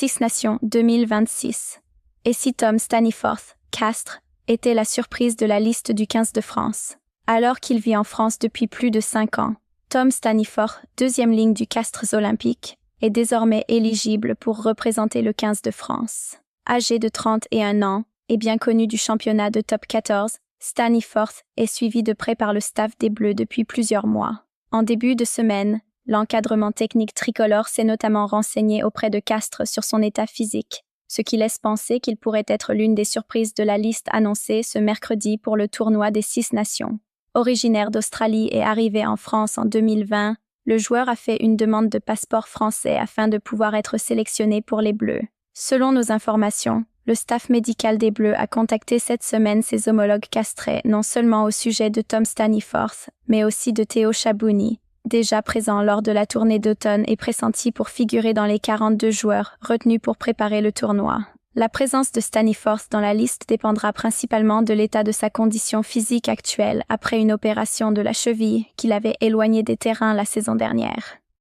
Six Nations 2026. Et si Tom Staniforth, Castres, était la surprise de la liste du 15 de France? Alors qu'il vit en France depuis plus de 5 ans, Tom Staniforth, deuxième ligne du Castres olympique, est désormais éligible pour représenter le 15 de France. Âgé de 31 ans et bien connu du championnat de top 14, Staniforth est suivi de près par le staff des Bleus depuis plusieurs mois. En début de semaine, l'encadrement technique tricolore s'est notamment renseigné auprès de Castres sur son état physique, ce qui laisse penser qu'il pourrait être l'une des surprises de la liste annoncée ce mercredi pour le tournoi des Six Nations. Originaire d'Australie et arrivé en France en 2020, le joueur a fait une demande de passeport français afin de pouvoir être sélectionné pour les Bleus. Selon nos informations, le staff médical des Bleus a contacté cette semaine ses homologues castrais non seulement au sujet de Tom Staniforth, mais aussi de Théo Chabouni, déjà présent lors de la tournée d'automne et pressenti pour figurer dans les 42 joueurs retenus pour préparer le tournoi. La présence de Staniforth dans la liste dépendra principalement de l'état de sa condition physique actuelle après une opération de la cheville qu'il avait éloignée des terrains la saison dernière.